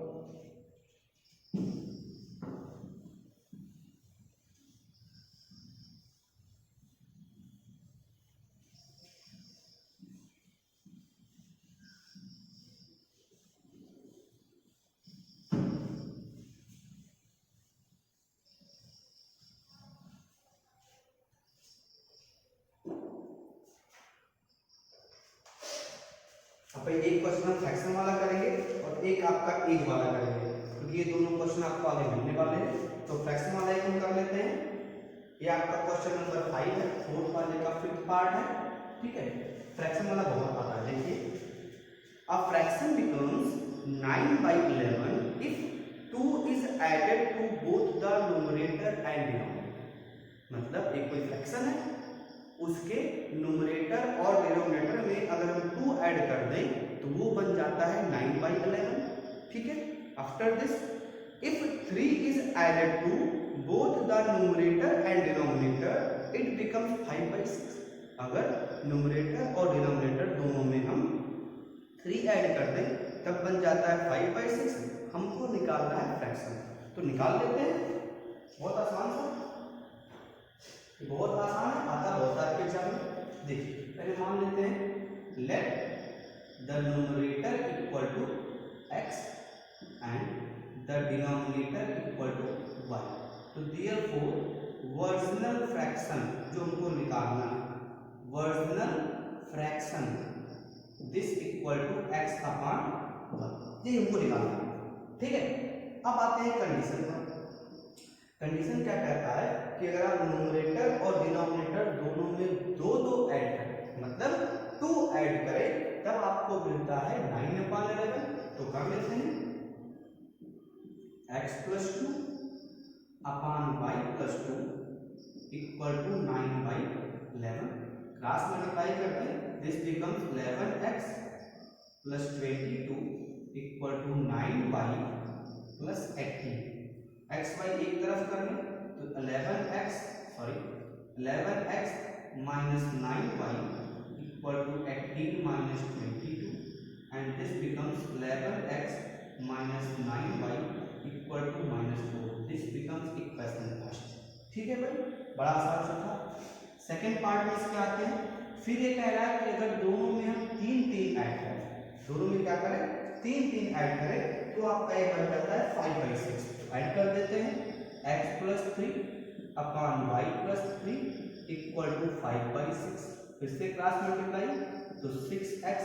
अब एक क्वेश्चन हम फ्रैक्शन वाला करेंगे और एक आपका एज वाला करेंगे, क्योंकि ये दोनों क्वेश्चन आपको आगे मिलने वाले हैं। तो फ्रैक्शन वाला एक हम कर लेते हैं। ये आपका क्वेश्चन नंबर 5 है, फोर्थ वाले का 5th पार्ट है, ठीक है। फ्रैक्शन वाला बहुत आता है, देखिए। A fraction becomes 9/11 if 2 is added to both the numerator and denominator. मतलब एक कोई फ्रैक्शन है, उसके न्यूमरेटर और डिनोमिनेटर में अगर हम 2 ऐड कर दें तो वो बन जाता है 9/11, ठीक है। After this if 3 is added to both the numerator and denominator it becomes 5/6। अगर न्यूमरेटर और डिनोमिनेटर दोनों में हम 3 ऐड कर दें तब बन जाता है 5/6। हमको निकालना है फ्रैक्शन, तो निकाल लेते हैं। बहुत आसान सा, बहुत आसान है, आता बहुत आपके एग्जाम में। देखिए पहले मान लेते हैं let the numerator equal to x and the denominator equal to y। तो देयरफॉर वर्जनल फ्रैक्शन जो हमको निकालना है, original fraction this equal to x upon y, ये हमको निकालना है, ठीक है। अब आते हैं कंडीशन पर। कंडीशन क्या कहता है कि अगर आप न्यूमरेटर और डिनोमिनेटर दोनों में 2 ऐड करें, मतलब 2 ऐड करें, तब आप आपको मिलता है 9/11। तो कर लेते हैं x + 2 upon y + 2 equal to 9/11। Cross multiply करते हैं, this becomes 11x + 22 equal to 9y + 18। x y एक तरफ कर लें तो 11x minus 9y equal to 18 minus 22 and this becomes 11x minus 9y equal to -4. This becomes equation first. ठीक है भाई, बड़ा आसान सा था। सेकेंड पार्ट में इसके आते हैं। फिर ये कह रहा है कि अगर दोनों में हम 3 ऐड करें, दोनों में क्या करें 3 ऐड करें तो आपका ये बन जाता है 5/6। तो ऐड कर देते हैं x + 3 upon y + 3 equal to 5/6। फिर से क्रॉस मल्टीप्लाई तो 6x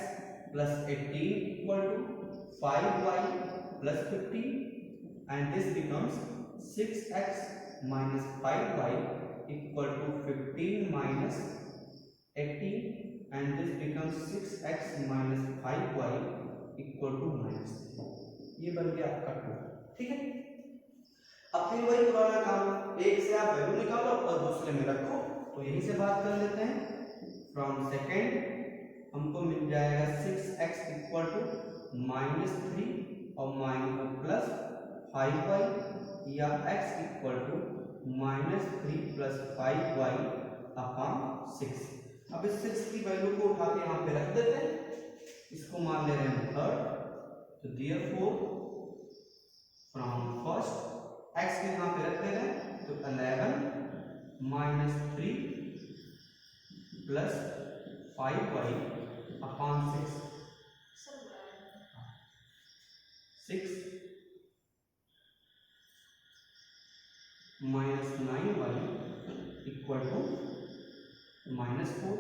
+ 18 equal to 5y + 15 and this becomes 6x minus 5y equal to 15 minus 18 and this becomes 6x minus 5y equal to -3। ये बन गया आपका 2। ठीक है, अब फिर वही पुराना काम, एक से आप वैल्यू निकालो और दूसरे में रखो। तो यहीं से बात कर लेते हैं। फ्रॉम सेकेंड हमको मिल जाएगा 6x इक्वल टू -3 और प्लस 5y या x इक्वल टू -3 + 5y अपान 6। अब इस 6 की वैल्यू को उठा के यहाँ पे रख देते हैं, इसको मान ले रहे हैं थर्ड। तो देयरफॉर फ्रॉम फर्स्ट x के यहाँ पे रख दे रहे हैं तो 11 - 3 + 5y upon 6 - 9y equal to -4।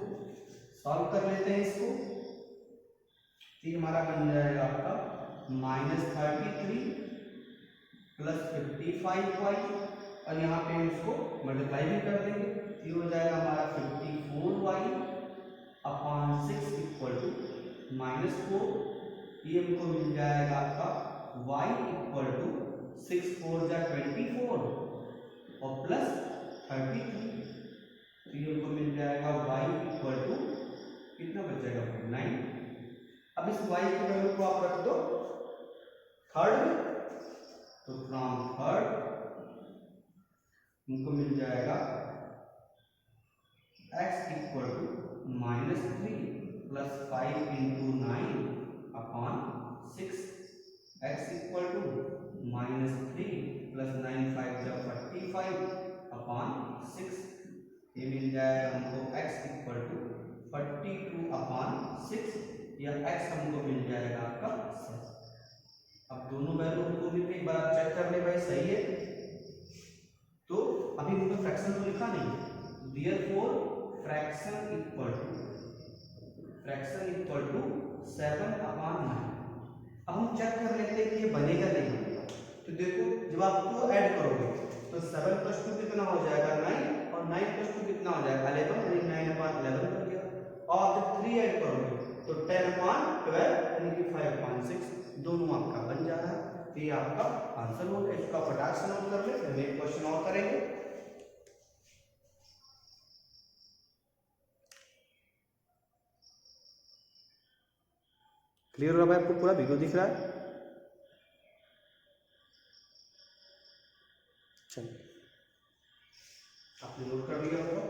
Solve कर लेते हैं इसको। तो हमारा बन जाएगा आपका -33 + 55y और यहाँ पे हम इसको मल्टीप्लाई भी कर देंगे। ये हो जाएगा हमारा 54y अपान 6 इक्वल टू -4। ये हमको मिल जाएगा आपका y इक्वल टू 6 × 4 = 24 और प्लस 33। तो ये हमको मिल जाएगा y इक्वल टू कितना बच जाएगा 9। अब इस y की वैल्यू को आप रख दो थर्ड में, तो फ्रॉम थर्ड हमको मिल जाएगा x equal to -3 + 5 × 9 upon 6। x equal to -3 + 9 × 5 = 45 upon 6। ये मिल जाएगा हमको x इक्वल टू 42 अपान 6 या x हमको मिल जाएगा आपका 7। अब दोनों वैल्यू हमको मिल गई, एक बार चेक कर ले भाई सही है। तो अभी हमने फ्रैक्शन तो लिखा नहीं, देयरफॉर फ्रैक्शन इक्वल टू 7/9। अब हम चेक कर लेते हैं कि ये बनेगा नहीं बनेगा। तो देखो जब आप 2 ऐड करोगे तो 7 + 2 कितना हो जाएगा 9 और 9 + 2 कितना हो जाएगा 11 9/11 बन गया। और जब 3 ऐड करोगे तो 10/12 यानी कि 5/6 दोनों आपका बन जा रहा है। तो ये आपका आंसर हो गया। इसका फटाक से नोट कर ले, फिर हम एक क्वेश्चन और करेंगे। क्लियर हो रहा है आपको, पूरा वीडियो दिख रहा है? चलिए आपने नोट कर लिया होगा।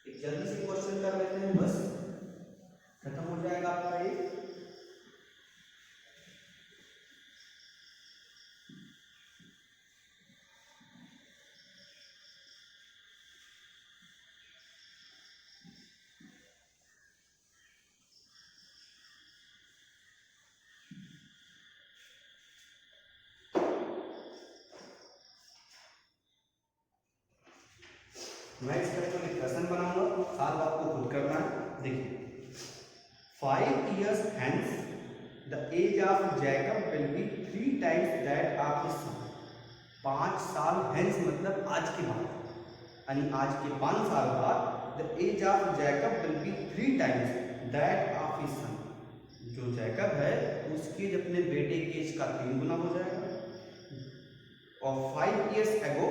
एक जल्दी से क्वेश्चन कर लेते हैं, बस खत्म हो जाएगा आपका ये। मैं इस तरह का इक्वेशन बनाऊंगा, साथ आपको खुद करना है। देखिए 5 years hence the age of Jacob will be 3 times that of his son। 5 साल hence मतलब आज के बाद, यानी आज के 5 साल बाद the age of Jacob will be 3 times that of his son। जो जैकब है उसके अपने बेटे की एज का 3 गुना हो जाएगा। और 5 years ago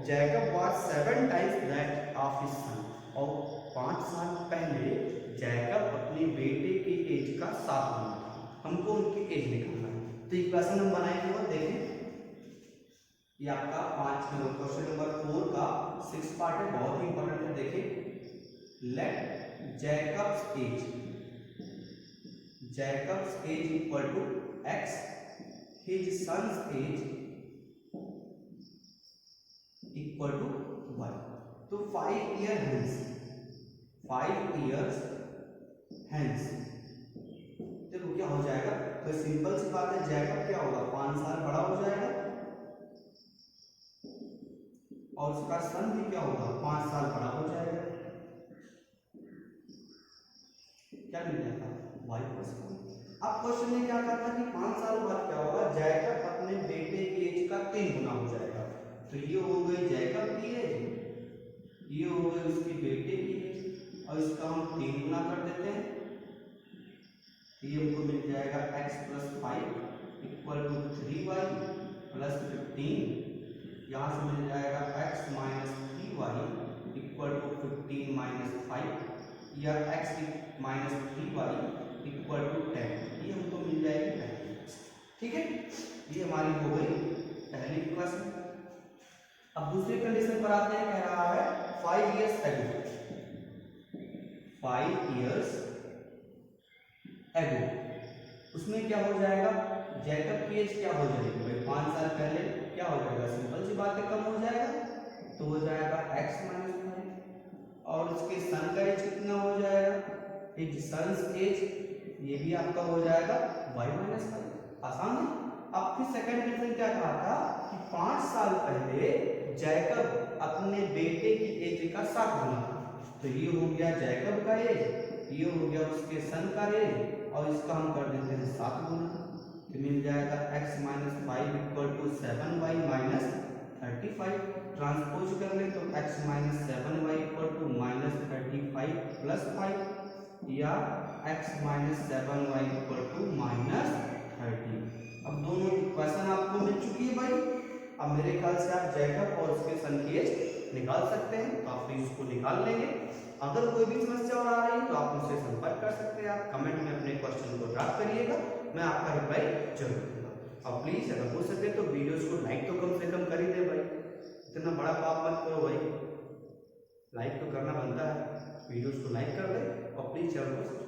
Jacob was 7 times that of his son। और 5 साल पहले जैकब अपने बेटे की एज का 7 गुना था। हमको उनकी एज निकालना है। तो इक्वेशन हम बनाएंगे वो देखें, ये आपका क्वेश्चन नंबर 4 का 6 पार्ट है, बहुत ही इंपॉर्टेंट है। देखिए, let Jacob's age equal to x, his son's age equal to y। तो 5 years hence देखो क्या हो जाएगा। तो सिंपल सी बात है, जैकब क्या होगा 5 साल बड़ा हो जाएगा और उसका सन भी क्या होगा 5 साल बड़ा हो जाएगा। क्या मिल जाएगा y प्लस 1। अब क्वेश्चन में क्या कहा था कि 5 साल बाद क्या होगा, जैकब अपने बेटे की एज का 3 गुना हो जाएगा। तो ये हो गई जैकब की एज, ये हो गई उसकी बेटे की एज, और इसका हम 3 गुना कर देते हैं। ये हमको मिल जाएगा x plus 5 equal to 3y plus 15। यहाँ से मिल जाएगा x minus 3y equal to 15 minus 5, या x minus 3y equal to 10। ये हमको मिल जाएगी पहली। ठीक है, ये हमारी हो गई पहली इक्वेशन। अब दूसरी कंडीशन पर आते हैं, कह रहा है 5 years ago। 5 years ago उसमें क्या हो जाएगा, जैकब की एज क्या हो जाएगी भाई 5 साल पहले क्या हो जाएगा, सिंपल सी बात है कम हो जाएगा, तो हो जाएगा x माइनस 5। और उसके सन का एज कितना हो जाएगा, एक सन्स एज, ये भी आपका हो जाएगा y माइनस 5। आसान है। अब फिर सेकंड कंडीशन क्या कहा था कि 5 साल पहले जैकब अपने बेटे की एज का 7 गुना था। तो ये हो गया जैकब का एज, ये हो गया उसके सन का एज, और इसका हम कर देते हैं 7 गुना। तो मिल जाएगा x minus 5 equal to 7y minus 35। Transpose कर ले तो x minus 7y equal to minus 35 plus 5, या x minus 7y equal to minus 30। अब दोनों इक्वेशन आपको मिल चुकी है भाई। अब मेरे ख्याल से आप जैकब और उसके सन की एज निकाल सकते हैं, तो आप इसको निकाल लेंगे। अगर कोई भी समस्या और आ रही है तो आप मुझसे संपर्क कर सकते हैं। आप कमेंट में अपने क्वेश्चन को ड्रॉप करिएगा, मैं आपका रिप्लाई जरूर दूंगा। और प्लीज अगर हो सके तो वीडियोस को लाइक तो कम से कम कर ही दे भाई, इतना बड़ा पाप मत करो भाई, लाइक तो करना बनता है। वीडियोस को लाइक कर दे और प्लीज चैनल को